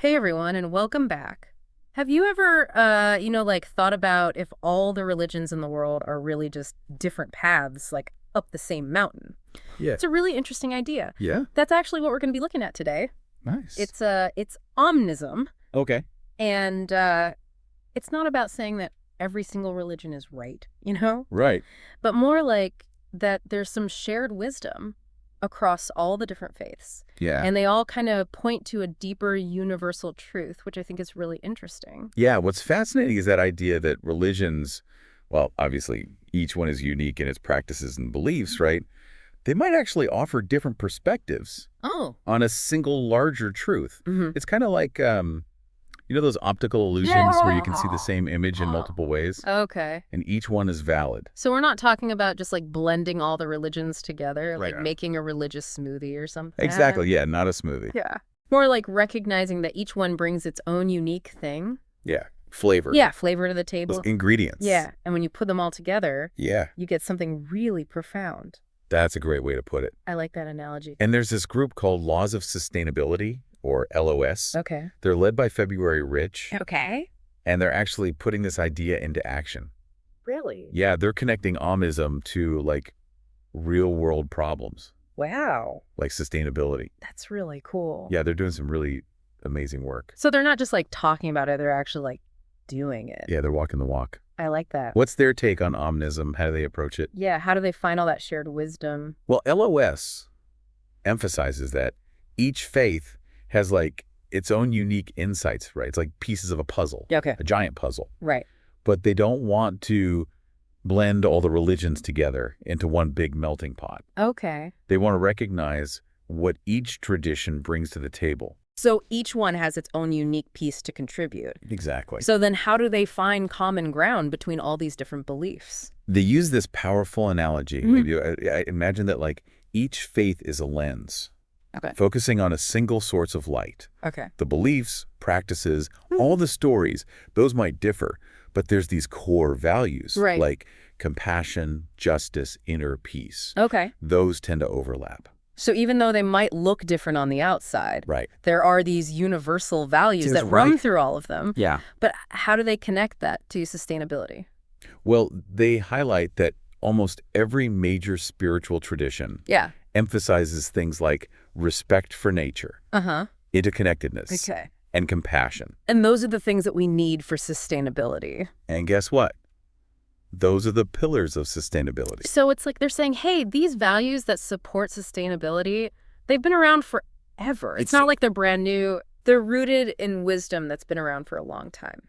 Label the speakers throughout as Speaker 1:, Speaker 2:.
Speaker 1: Hey everyone, and welcome back. Have you ever, thought about if all the religions in the world are really just different paths, like up the same mountain?
Speaker 2: Yeah.
Speaker 1: It's a really interesting idea.
Speaker 2: Yeah.
Speaker 1: That's actually what we're going to be looking at today.
Speaker 2: Nice.
Speaker 1: It's omnism,
Speaker 2: Okay.
Speaker 1: and it's not about saying that every single religion is right,
Speaker 2: Right.
Speaker 1: but more like that there's some shared wisdom across all the different faiths.
Speaker 2: Yeah.
Speaker 1: And they all kind of point to a deeper universal truth, which I think is really interesting.
Speaker 2: Yeah. What's fascinating is that idea that religions, well, obviously each one is unique in its practices and beliefs, right? They might actually offer different perspectives
Speaker 1: Oh.
Speaker 2: on a single larger truth.
Speaker 1: Mm-hmm.
Speaker 2: It's kind of like, those optical illusions where you can see the same image in multiple ways,
Speaker 1: Okay.
Speaker 2: and each one is valid.
Speaker 1: So we're not talking about just like blending all the religions together,
Speaker 2: Right.
Speaker 1: like making a religious smoothie or something.
Speaker 2: Exactly. Yeah. Not a smoothie.
Speaker 1: Yeah. More like recognizing that each one brings its own unique thing.
Speaker 2: Yeah. Flavor.
Speaker 1: Yeah, flavor to the
Speaker 2: Those
Speaker 1: table.
Speaker 2: ingredients.
Speaker 1: Yeah, and when you put them all together,
Speaker 2: Yeah.
Speaker 1: you get something really profound.
Speaker 2: That's a great way to put it.
Speaker 1: I like that analogy.
Speaker 2: And there's this group called Laws of Sustainability, or LOS.
Speaker 1: Okay.
Speaker 2: They're led by February Rich,
Speaker 1: Okay.
Speaker 2: and they're actually putting this idea into action.
Speaker 1: Really?
Speaker 2: Yeah, they're connecting Omnism to, like, real-world problems,
Speaker 1: Wow.
Speaker 2: like sustainability.
Speaker 1: That's really cool.
Speaker 2: Yeah, they're doing some really amazing work.
Speaker 1: So they're not just like talking about it, they're actually like doing it.
Speaker 2: Yeah, they're walking the walk.
Speaker 1: I like that.
Speaker 2: What's their take on Omnism? How do they approach it?
Speaker 1: Yeah, how do they find all that shared wisdom?
Speaker 2: Well, LOS emphasizes that each faith has, like, its own unique insights, right? It's like pieces of a puzzle,
Speaker 1: Okay.
Speaker 2: a giant puzzle.
Speaker 1: Right.
Speaker 2: But they don't want to blend all the religions together into one big melting pot.
Speaker 1: Okay.
Speaker 2: They want to recognize what each tradition brings to the table.
Speaker 1: So each one has its own unique piece to contribute.
Speaker 2: Exactly.
Speaker 1: So then how do they find common ground between all these different beliefs?
Speaker 2: They use this powerful analogy. I imagine that, like, each faith is a lens,
Speaker 1: Okay.
Speaker 2: focusing on a single source of light.
Speaker 1: Okay.
Speaker 2: The beliefs, practices, all the stories, those might differ, but there's these core values,
Speaker 1: Right.
Speaker 2: like compassion, justice, inner peace.
Speaker 1: Okay.
Speaker 2: Those tend to overlap.
Speaker 1: So even though they might look different on the outside,
Speaker 2: Right.
Speaker 1: there are these universal values
Speaker 2: That's
Speaker 1: that run
Speaker 2: right.
Speaker 1: through all of them.
Speaker 2: Yeah.
Speaker 1: But how do they connect that to sustainability?
Speaker 2: Well, they highlight that almost every major spiritual tradition
Speaker 1: Yeah.
Speaker 2: emphasizes things like respect for nature,
Speaker 1: Uh-huh.
Speaker 2: interconnectedness,
Speaker 1: Okay.
Speaker 2: and compassion.
Speaker 1: And those are the things that we need for sustainability.
Speaker 2: And guess what? Those are the pillars of sustainability.
Speaker 1: So it's like they're saying, hey, these values that support sustainability, they've been around forever. It's not like they're brand new. They're rooted in wisdom that's been around for a long time.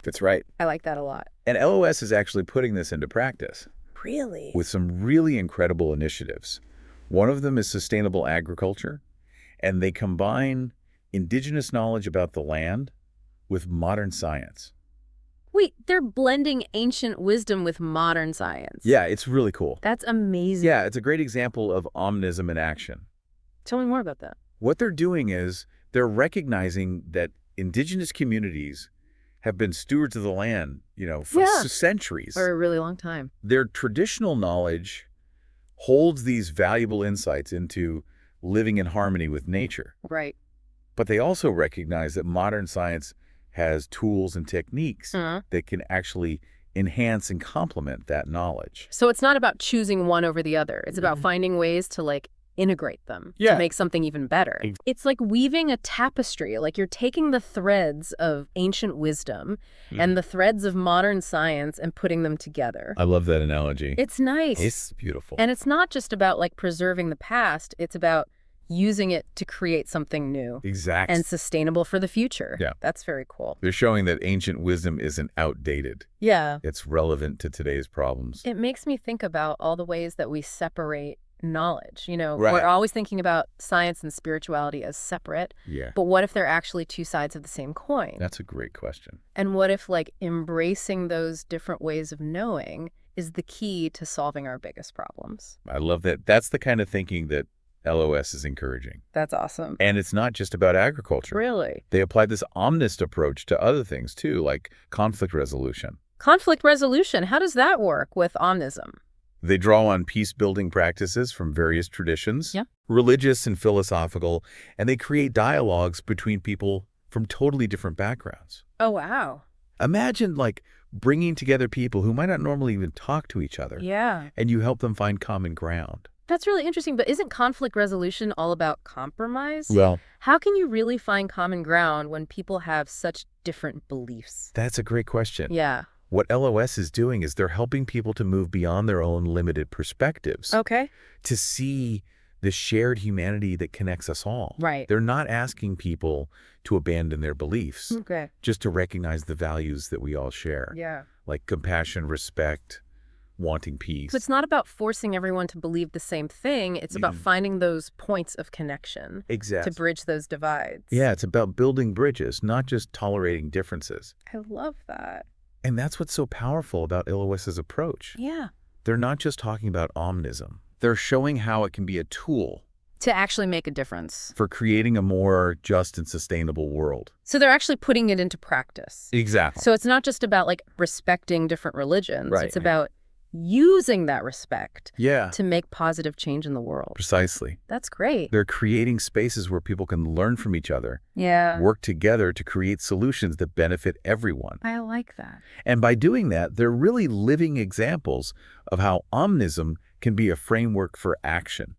Speaker 2: That's right.
Speaker 1: I like that a lot.
Speaker 2: And LOS is actually putting this into practice
Speaker 1: Really?
Speaker 2: with some really incredible initiatives. One of them is sustainable agriculture, and they combine indigenous knowledge about the land with modern science.
Speaker 1: Wait, they're blending ancient wisdom with modern science.
Speaker 2: Yeah, it's really cool.
Speaker 1: That's amazing.
Speaker 2: Yeah, it's a great example of omnism in action.
Speaker 1: Tell me more about that.
Speaker 2: What they're doing is they're recognizing that indigenous communities have been stewards of the land, for
Speaker 1: Yeah.
Speaker 2: centuries.
Speaker 1: For a really long time.
Speaker 2: Their traditional knowledge holds these valuable insights into living in harmony with nature.
Speaker 1: Right.
Speaker 2: But they also recognize that modern science has tools and techniques
Speaker 1: Uh-huh.
Speaker 2: that can actually enhance and complement that knowledge.
Speaker 1: So it's not about choosing one over the other. It's about finding ways to like integrate them
Speaker 2: Yeah.
Speaker 1: to make something even better. It's like weaving a tapestry. Like you're taking the threads of ancient wisdom and the threads of modern science and putting them together.
Speaker 2: I love that analogy.
Speaker 1: It's nice.
Speaker 2: It's beautiful.
Speaker 1: And it's not just about like preserving the past. It's about using it to create something new
Speaker 2: Exactly.
Speaker 1: and sustainable for the future.
Speaker 2: Yeah.
Speaker 1: That's very cool.
Speaker 2: They're showing that ancient wisdom isn't outdated.
Speaker 1: Yeah.
Speaker 2: It's relevant to today's problems.
Speaker 1: It makes me think about all the ways that we separate knowledge.
Speaker 2: Right.
Speaker 1: We're always thinking about science and spirituality as separate,
Speaker 2: Yeah.
Speaker 1: but what if they're actually two sides of the same coin?
Speaker 2: That's a great question.
Speaker 1: And what if like embracing those different ways of knowing is the key to solving our biggest problems?
Speaker 2: I love that. That's the kind of thinking that LOS is encouraging.
Speaker 1: That's awesome.
Speaker 2: And it's not just about agriculture.
Speaker 1: Really?
Speaker 2: They apply this omnist approach to other things too, like conflict resolution.
Speaker 1: Conflict resolution, how does that work with Omnism?
Speaker 2: They draw on peace-building practices from various traditions,
Speaker 1: Yeah.
Speaker 2: religious and philosophical, and they create dialogues between people from totally different backgrounds.
Speaker 1: Oh, wow.
Speaker 2: Imagine, like, bringing together people who might not normally even talk to each other,
Speaker 1: Yeah.
Speaker 2: and you help them find common ground.
Speaker 1: That's really interesting, but isn't conflict resolution all about compromise?
Speaker 2: Well,
Speaker 1: How can you really find common ground when people have such different beliefs?
Speaker 2: that's a great question.
Speaker 1: Yeah.
Speaker 2: What LOS is doing is they're helping people to move beyond their own limited perspectives,
Speaker 1: Okay.
Speaker 2: to see the shared humanity that connects us all.
Speaker 1: Right.
Speaker 2: They're not asking people to abandon their beliefs,
Speaker 1: Okay.
Speaker 2: just to recognize the values that we all share,
Speaker 1: Yeah.
Speaker 2: like compassion, respect, wanting peace.
Speaker 1: So it's not about forcing everyone to believe the same thing. It's about
Speaker 2: Mhm.
Speaker 1: finding those points of connection
Speaker 2: Exactly.
Speaker 1: to bridge those divides.
Speaker 2: Yeah, it's about building bridges, not just tolerating differences.
Speaker 1: I love that.
Speaker 2: And that's what's so powerful about LOS's approach.
Speaker 1: Yeah.
Speaker 2: They're not just talking about Omnism. They're showing how it can be a tool
Speaker 1: To actually make a difference.
Speaker 2: for creating a more just and sustainable world.
Speaker 1: So they're actually putting it into practice.
Speaker 2: Exactly.
Speaker 1: So it's not just about like respecting different religions.
Speaker 2: Right.
Speaker 1: It's about using that respect
Speaker 2: Yeah,
Speaker 1: to make positive change in the world.
Speaker 2: precisely.
Speaker 1: That's great.
Speaker 2: They're creating spaces where people can learn from each other,
Speaker 1: Yeah.
Speaker 2: work together to create solutions that benefit everyone.
Speaker 1: I like that.
Speaker 2: And by doing that, they're really living examples of how Omnism can be a framework for action.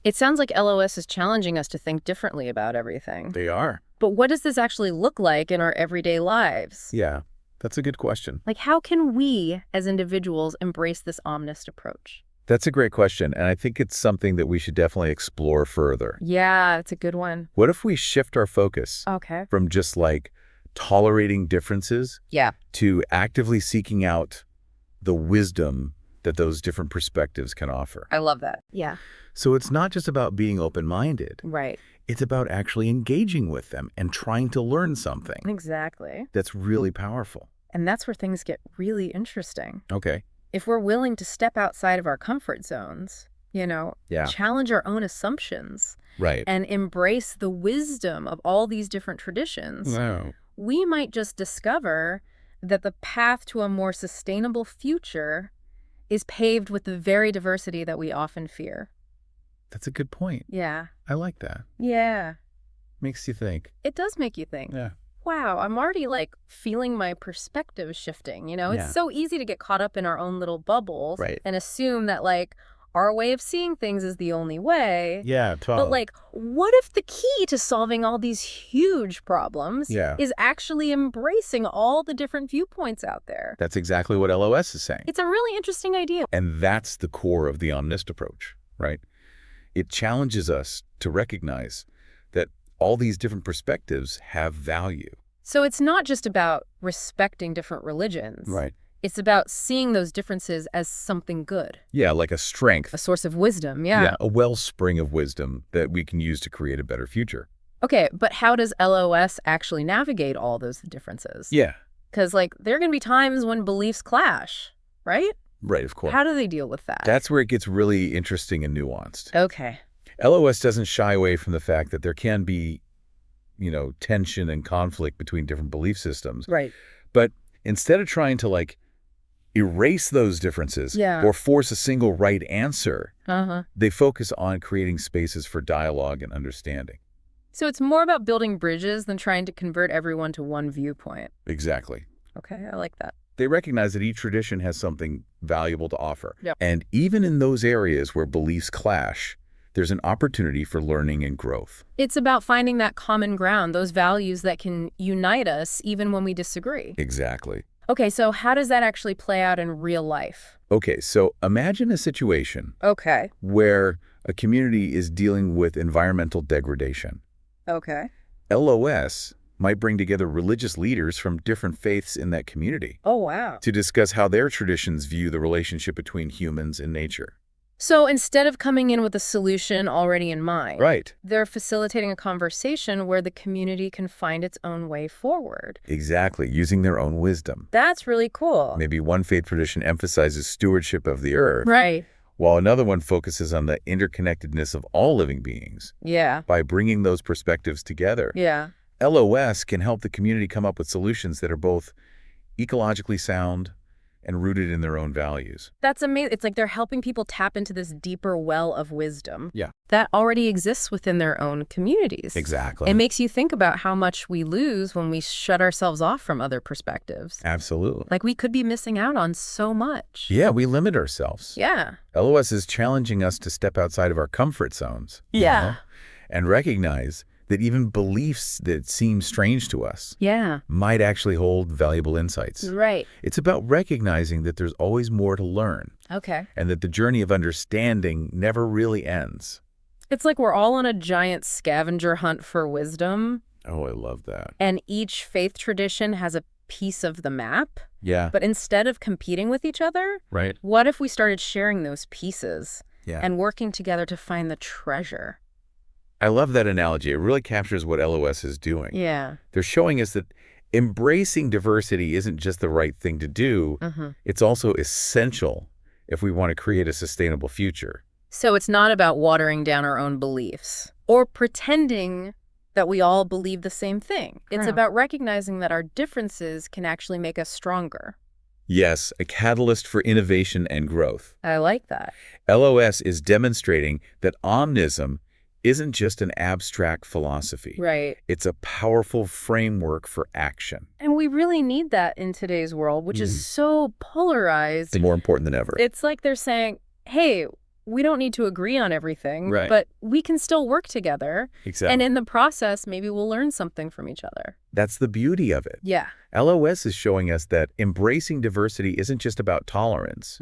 Speaker 1: It sounds like LOS is challenging us to think differently about everything.
Speaker 2: They are.
Speaker 1: But what does this actually look like in our everyday lives?
Speaker 2: Yeah, that's a good question.
Speaker 1: Like, how can we, as individuals, embrace this omnist approach?
Speaker 2: That's a great question, and I think it's something that we should definitely explore further.
Speaker 1: Yeah, it's a good one.
Speaker 2: What if we shift our focus
Speaker 1: Okay.
Speaker 2: from just like tolerating differences
Speaker 1: Yeah.
Speaker 2: to actively seeking out the wisdom that those different perspectives can offer?
Speaker 1: I love that. Yeah.
Speaker 2: So it's not just about being open-minded.
Speaker 1: Right.
Speaker 2: It's about actually engaging with them and trying to learn something
Speaker 1: Exactly.
Speaker 2: that's really powerful.
Speaker 1: And that's where things get really interesting.
Speaker 2: Okay.
Speaker 1: If we're willing to step outside of our comfort zones,
Speaker 2: Yeah.
Speaker 1: challenge our own assumptions
Speaker 2: Right.
Speaker 1: and embrace the wisdom of all these different traditions,
Speaker 2: Wow.
Speaker 1: we might just discover that the path to a more sustainable future is paved with the very diversity that we often fear.
Speaker 2: That's a good point.
Speaker 1: Yeah.
Speaker 2: I like that.
Speaker 1: Yeah.
Speaker 2: Makes you think.
Speaker 1: It does make you think.
Speaker 2: Yeah.
Speaker 1: Wow, I'm already like feeling my perspective shifting.
Speaker 2: Yeah.
Speaker 1: It's so easy to get caught up in our own little bubbles
Speaker 2: Right.
Speaker 1: and assume that like our way of seeing things is the only way.
Speaker 2: Yeah, totally.
Speaker 1: But like, what if the key to solving all these huge problems
Speaker 2: Yeah.
Speaker 1: is actually embracing all the different viewpoints out there?
Speaker 2: That's exactly what LOS is saying.
Speaker 1: It's a really interesting idea.
Speaker 2: And that's the core of the omnist approach, right? It challenges us to recognize that all these different perspectives have value.
Speaker 1: So it's not just about respecting different religions.
Speaker 2: Right.
Speaker 1: It's about seeing those differences as something good,
Speaker 2: Yeah, like a strength.
Speaker 1: a source of wisdom. Yeah.
Speaker 2: A wellspring of wisdom that we can use to create a better future.
Speaker 1: Okay, but how does LOS actually navigate all those differences?
Speaker 2: Yeah.
Speaker 1: Because, like, there are going to be times when beliefs clash, right?
Speaker 2: Right, of course.
Speaker 1: How do they deal with that?
Speaker 2: That's where it gets really interesting and nuanced.
Speaker 1: Okay.
Speaker 2: LOS doesn't shy away from the fact that there can be, tension and conflict between different belief systems.
Speaker 1: Right.
Speaker 2: But instead of trying to, like, erase those differences
Speaker 1: Yeah.
Speaker 2: or force a single right answer,
Speaker 1: Uh-huh.
Speaker 2: they focus on creating spaces for dialogue and understanding.
Speaker 1: So it's more about building bridges than trying to convert everyone to one viewpoint.
Speaker 2: Exactly.
Speaker 1: Okay, I like that.
Speaker 2: They recognize that each tradition has something valuable to offer.
Speaker 1: Yep.
Speaker 2: And even in those areas where beliefs clash, there's an opportunity for learning and growth.
Speaker 1: It's about finding that common ground, those values that can unite us even when we disagree.
Speaker 2: Exactly.
Speaker 1: Okay, so how does that actually play out in real life?
Speaker 2: Okay, so imagine a situation
Speaker 1: Okay.
Speaker 2: where a community is dealing with environmental degradation.
Speaker 1: Okay.
Speaker 2: LOS might bring together religious leaders from different faiths in that community
Speaker 1: Oh, wow.
Speaker 2: to discuss how their traditions view the relationship between humans and nature.
Speaker 1: So instead of coming in with a solution already in mind,
Speaker 2: Right.
Speaker 1: they're facilitating a conversation where the community can find its own way forward.
Speaker 2: Exactly, using their own wisdom.
Speaker 1: That's really cool.
Speaker 2: Maybe one faith tradition emphasizes stewardship of the earth,
Speaker 1: Right.
Speaker 2: while another one focuses on the interconnectedness of all living beings.
Speaker 1: Yeah.
Speaker 2: By bringing those perspectives together,
Speaker 1: Yeah.
Speaker 2: LOS can help the community come up with solutions that are both ecologically sound and rooted in their own values.
Speaker 1: That's amazing. It's like they're helping people tap into this deeper well of wisdom
Speaker 2: Yeah.
Speaker 1: that already exists within their own communities.
Speaker 2: Exactly.
Speaker 1: It makes you think about how much we lose when we shut ourselves off from other perspectives.
Speaker 2: Absolutely.
Speaker 1: Like we could be missing out on so much.
Speaker 2: Yeah, we limit ourselves.
Speaker 1: Yeah.
Speaker 2: LOS is challenging us to step outside of our comfort zones.
Speaker 1: Yeah.
Speaker 2: And recognize that even beliefs that seem strange to us might actually hold valuable insights.
Speaker 1: Right.
Speaker 2: It's about recognizing that there's always more to learn.
Speaker 1: Okay.
Speaker 2: And that the journey of understanding never really ends.
Speaker 1: It's like we're all on a giant scavenger hunt for wisdom.
Speaker 2: Oh, I love that.
Speaker 1: And each faith tradition has a piece of the map.
Speaker 2: Yeah.
Speaker 1: But instead of competing with each other,
Speaker 2: Right.
Speaker 1: what if we started sharing those pieces
Speaker 2: Yeah.
Speaker 1: and working together to find the treasure?
Speaker 2: I love that analogy. It really captures what LOS is doing.
Speaker 1: Yeah.
Speaker 2: They're showing us that embracing diversity isn't just the right thing to do. It's also essential if we want to create a sustainable future.
Speaker 1: So it's not about watering down our own beliefs or pretending that we all believe the same thing. It's about recognizing that our differences can actually make us stronger.
Speaker 2: Yes, a catalyst for innovation and growth.
Speaker 1: I like that.
Speaker 2: LOS is demonstrating that Omnism isn't just an abstract philosophy.
Speaker 1: Right.
Speaker 2: It's a powerful framework for action.
Speaker 1: And we really need that in today's world, which is so polarized.
Speaker 2: It's more important than ever.
Speaker 1: It's like they're saying, hey, we don't need to agree on everything,
Speaker 2: Right.
Speaker 1: but we can still work together.
Speaker 2: Exactly.
Speaker 1: And in the process, maybe we'll learn something from each other.
Speaker 2: That's the beauty of it.
Speaker 1: Yeah.
Speaker 2: LOS is showing us that embracing diversity isn't just about tolerance.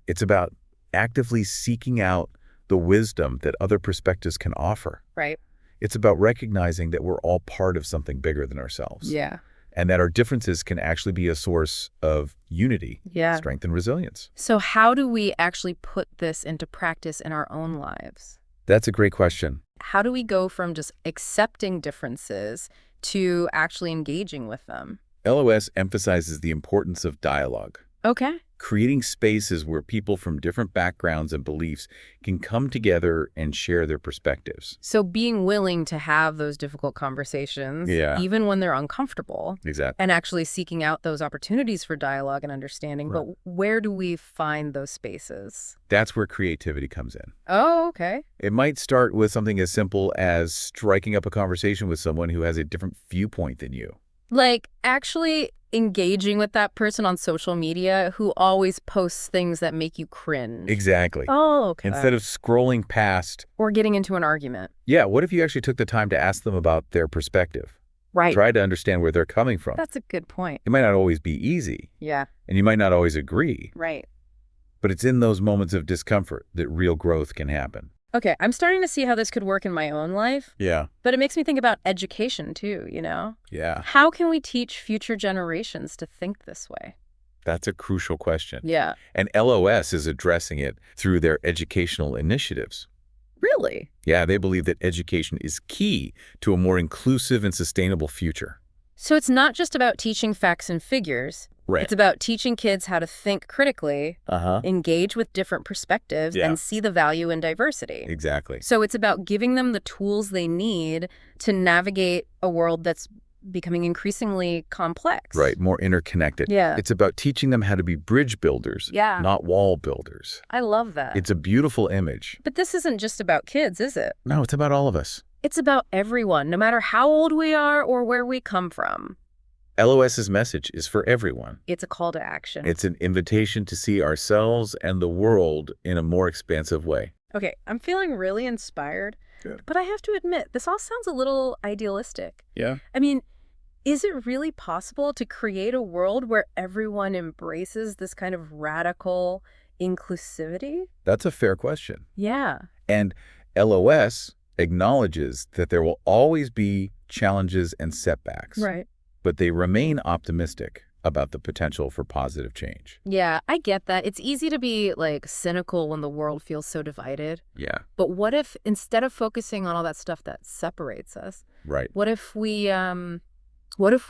Speaker 2: It's about actively seeking out the wisdom that other perspectives can offer.
Speaker 1: Right.
Speaker 2: It's about recognizing that we're all part of something bigger than ourselves.
Speaker 1: Yeah.
Speaker 2: And that our differences can actually be a source of unity, strength, and resilience.
Speaker 1: So how do we actually put this into practice in our own lives?
Speaker 2: That's a great question.
Speaker 1: How do we go from just accepting differences to actually engaging with them?
Speaker 2: LOS emphasizes the importance of dialogue.
Speaker 1: Okay.
Speaker 2: Creating spaces where people from different backgrounds and beliefs can come together and share their perspectives.
Speaker 1: So being willing to have those difficult conversations, even when they're uncomfortable.
Speaker 2: Exactly.
Speaker 1: And actually seeking out those opportunities for dialogue and understanding.
Speaker 2: Right.
Speaker 1: But where do we find those spaces?
Speaker 2: That's where creativity comes in.
Speaker 1: Oh, okay.
Speaker 2: It might start with something as simple as striking up a conversation with someone who has a different viewpoint than you.
Speaker 1: Like actually engaging with that person on social media who always posts things that make you cringe.
Speaker 2: Exactly.
Speaker 1: Oh, okay.
Speaker 2: Instead of scrolling past.
Speaker 1: Or getting into an argument.
Speaker 2: Yeah, what if you actually took the time to ask them about their perspective?
Speaker 1: Right.
Speaker 2: Try to understand where they're coming from.
Speaker 1: That's a good point.
Speaker 2: It might not always be easy.
Speaker 1: Yeah.
Speaker 2: And you might not always agree.
Speaker 1: Right.
Speaker 2: But it's in those moments of discomfort that real growth can happen.
Speaker 1: Okay, I'm starting to see how this could work in my own life.
Speaker 2: Yeah.
Speaker 1: But it makes me think about education too, you know?
Speaker 2: Yeah.
Speaker 1: How can we teach future generations to think this way?
Speaker 2: That's a crucial question.
Speaker 1: Yeah.
Speaker 2: And LOS is addressing it through their educational initiatives.
Speaker 1: Really?
Speaker 2: Yeah, they believe that education is key to a more inclusive and sustainable future.
Speaker 1: So it's not just about teaching facts and figures.
Speaker 2: Right.
Speaker 1: It's about teaching kids how to think critically, engage with different perspectives, and see the value in diversity.
Speaker 2: Exactly.
Speaker 1: So it's about giving them the tools they need to navigate a world that's becoming increasingly complex.
Speaker 2: Right, more interconnected.
Speaker 1: Yeah.
Speaker 2: It's about teaching them how to be bridge builders, not wall builders.
Speaker 1: I love that.
Speaker 2: It's a beautiful image.
Speaker 1: But this isn't just about kids, is it?
Speaker 2: No, it's about all of us.
Speaker 1: It's about everyone, no matter how old we are or where we come from.
Speaker 2: LOS's message is for everyone.
Speaker 1: It's a call to action.
Speaker 2: It's an invitation to see ourselves and the world in a more expansive way.
Speaker 1: Okay, I'm feeling really inspired.
Speaker 2: Good.
Speaker 1: But I have to admit, this all sounds a little idealistic.
Speaker 2: Yeah.
Speaker 1: I mean, is it really possible to create a world where everyone embraces this kind of radical inclusivity?
Speaker 2: That's a fair question.
Speaker 1: Yeah.
Speaker 2: And LOS acknowledges that there will always be challenges and setbacks.
Speaker 1: Right.
Speaker 2: But they remain optimistic about the potential for positive change.
Speaker 1: Yeah, I get that. It's easy to be like cynical when the world feels so divided.
Speaker 2: Yeah.
Speaker 1: But what if instead of focusing on all that stuff that separates us,
Speaker 2: Right.
Speaker 1: what if we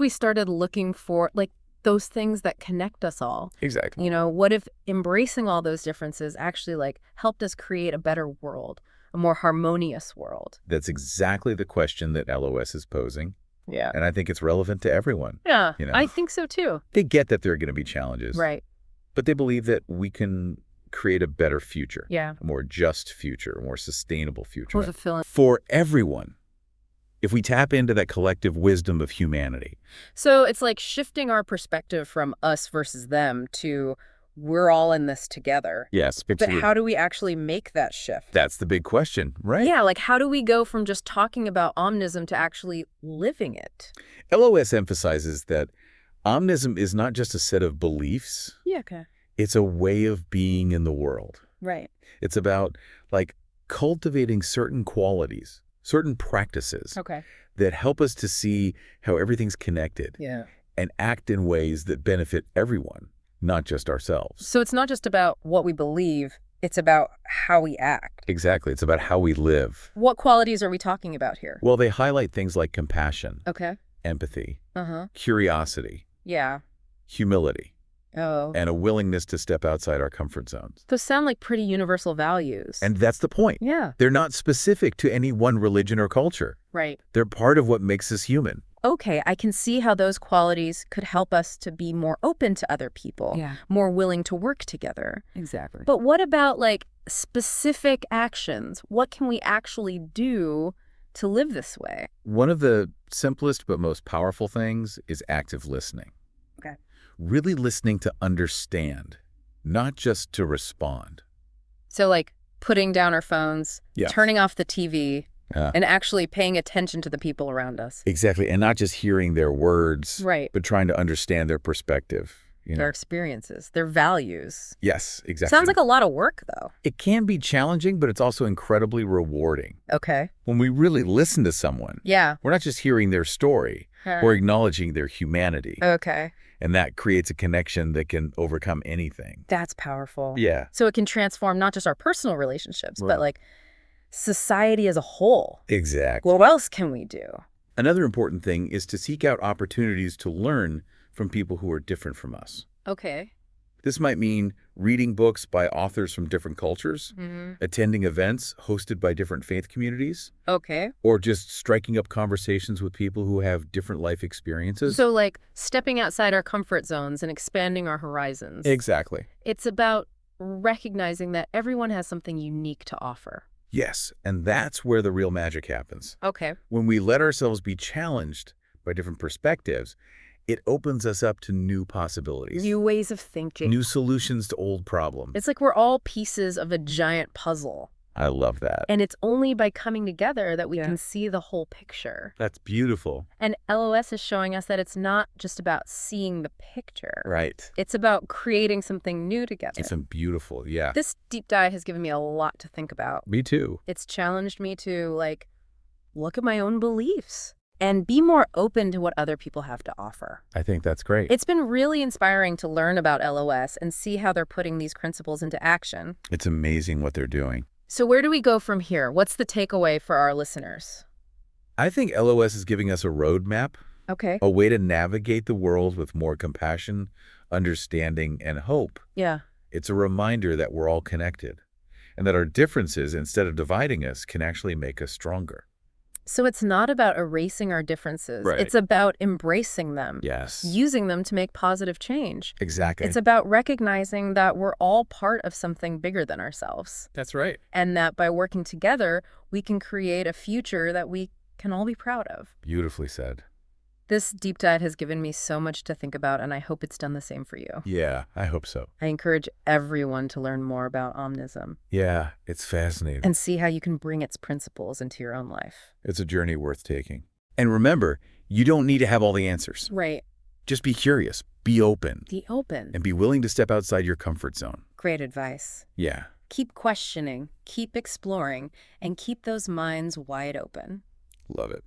Speaker 1: started looking for like those things that connect us all?
Speaker 2: Exactly.
Speaker 1: You know, what if embracing all those differences actually like helped us create a better world, a more harmonious world?
Speaker 2: That's exactly the question that LOS is posing.
Speaker 1: Yeah.
Speaker 2: And I think it's relevant to everyone.
Speaker 1: Yeah,
Speaker 2: You know?
Speaker 1: I think so too.
Speaker 2: They get that there are going to be challenges.
Speaker 1: Right.
Speaker 2: but they believe that we can create a better future.
Speaker 1: Yeah.
Speaker 2: A more just future, a more sustainable future.
Speaker 1: What was the feeling?
Speaker 2: For everyone, if we tap into that collective wisdom of humanity.
Speaker 1: So it's like shifting our perspective from us versus them to we're all in this together.
Speaker 2: Yes,
Speaker 1: But how do we actually make that shift?
Speaker 2: That's the big question, right?
Speaker 1: Yeah, like how do we go from just talking about Omnism to actually living it?
Speaker 2: LOS emphasizes that Omnism is not just a set of beliefs.
Speaker 1: Yeah, okay.
Speaker 2: It's a way of being in the world.
Speaker 1: Right.
Speaker 2: It's about, like, cultivating certain qualities, certain practices
Speaker 1: Okay.
Speaker 2: that help us to see how everything's connected
Speaker 1: Yeah.
Speaker 2: and act in ways that benefit everyone, not just ourselves.
Speaker 1: So it's not just about what we believe, it's about how we act.
Speaker 2: Exactly. It's about how we live.
Speaker 1: What qualities are we talking about here?
Speaker 2: Well, they highlight things like compassion,
Speaker 1: Okay.
Speaker 2: empathy,
Speaker 1: Uh-huh.
Speaker 2: curiosity,
Speaker 1: Yeah.
Speaker 2: humility,
Speaker 1: Oh.
Speaker 2: and a willingness to step outside our comfort zones.
Speaker 1: Those sound like pretty universal values.
Speaker 2: And that's the point.
Speaker 1: yeah.
Speaker 2: They're not specific to any one religion or culture.
Speaker 1: Right.
Speaker 2: They're part of what makes us human.
Speaker 1: Okay, I can see how those qualities could help us to be more open to other people,
Speaker 3: Yeah,
Speaker 1: more willing to work together.
Speaker 3: exactly.
Speaker 1: But what about like specific actions? What can we actually do to live this way?
Speaker 2: One of the simplest but most powerful things is active listening.
Speaker 1: Okay.
Speaker 2: Really listening to understand, not just to respond.
Speaker 1: So like putting down our phones,
Speaker 2: Yes.
Speaker 1: turning off the TV,
Speaker 2: Yeah.
Speaker 1: and actually paying attention to the people around us.
Speaker 2: Exactly. And not just hearing their words,
Speaker 1: Right.
Speaker 2: but trying to understand their perspective.
Speaker 1: Their experiences, their values.
Speaker 2: Yes, exactly.
Speaker 1: Sounds like a lot of work, though.
Speaker 2: It can be challenging, but it's also incredibly rewarding.
Speaker 1: Okay.
Speaker 2: When we really listen to someone,
Speaker 1: Yeah.
Speaker 2: we're not just hearing their story, we're acknowledging their humanity.
Speaker 1: Okay.
Speaker 2: And that creates a connection that can overcome anything.
Speaker 1: That's powerful.
Speaker 2: Yeah.
Speaker 1: So it can transform not just our personal relationships,
Speaker 2: Right.
Speaker 1: but like society as a whole.
Speaker 2: Exactly.
Speaker 1: What else can we do?
Speaker 2: Another important thing is to seek out opportunities to learn from people who are different from us.
Speaker 1: Okay.
Speaker 2: This might mean reading books by authors from different cultures, attending events hosted by different faith communities,
Speaker 1: Okay.
Speaker 2: or just striking up conversations with people who have different life experiences.
Speaker 1: So like stepping outside our comfort zones and expanding our horizons.
Speaker 2: Exactly.
Speaker 1: It's about recognizing that everyone has something unique to offer.
Speaker 2: Yes, and that's where the real magic happens.
Speaker 1: Okay.
Speaker 2: When we let ourselves be challenged by different perspectives, it opens us up to new possibilities,
Speaker 1: New ways of thinking.
Speaker 2: new solutions to old problems.
Speaker 1: It's like we're all pieces of a giant puzzle.
Speaker 2: I love that.
Speaker 1: And it's only by coming together that we
Speaker 3: Yeah.
Speaker 1: can see the whole picture.
Speaker 2: That's beautiful.
Speaker 1: And LOS is showing us that it's not just about seeing the picture.
Speaker 2: Right.
Speaker 1: It's about creating something new together.
Speaker 2: It's beautiful, yeah.
Speaker 1: This deep dive has given me a lot to think about.
Speaker 2: Me too.
Speaker 1: It's challenged me to, like, look at my own beliefs and be more open to what other people have to offer.
Speaker 2: I think that's great.
Speaker 1: It's been really inspiring to learn about LOS and see how they're putting these principles into action.
Speaker 2: It's amazing what they're doing.
Speaker 1: So where do we go from here? What's the takeaway for our listeners?
Speaker 2: I think LOS is giving us a roadmap,
Speaker 1: Okay.
Speaker 2: a way to navigate the world with more compassion, understanding, and hope.
Speaker 1: Yeah.
Speaker 2: It's a reminder that we're all connected and that our differences, instead of dividing us, can actually make us stronger.
Speaker 1: So it's not about erasing our differences.
Speaker 2: Right.
Speaker 1: It's about embracing them.
Speaker 2: Yes.
Speaker 1: Using them to make positive change.
Speaker 2: Exactly.
Speaker 1: It's about recognizing that we're all part of something bigger than ourselves.
Speaker 2: That's right.
Speaker 1: And that by working together, we can create a future that we can all be proud of.
Speaker 2: Beautifully said.
Speaker 1: This deep dive has given me so much to think about, and I hope it's done the same for you.
Speaker 2: Yeah, I hope so.
Speaker 1: I encourage everyone to learn more about Omnism
Speaker 2: Yeah, it's fascinating.
Speaker 1: and see how you can bring its principles into your own life.
Speaker 2: It's a journey worth taking. And remember, you don't need to have all the answers.
Speaker 1: Right.
Speaker 2: Just be curious, be open,
Speaker 1: Be open.
Speaker 2: and be willing to step outside your comfort zone.
Speaker 1: Great advice.
Speaker 2: Yeah.
Speaker 1: Keep questioning, keep exploring, and keep those minds wide open.
Speaker 2: Love it.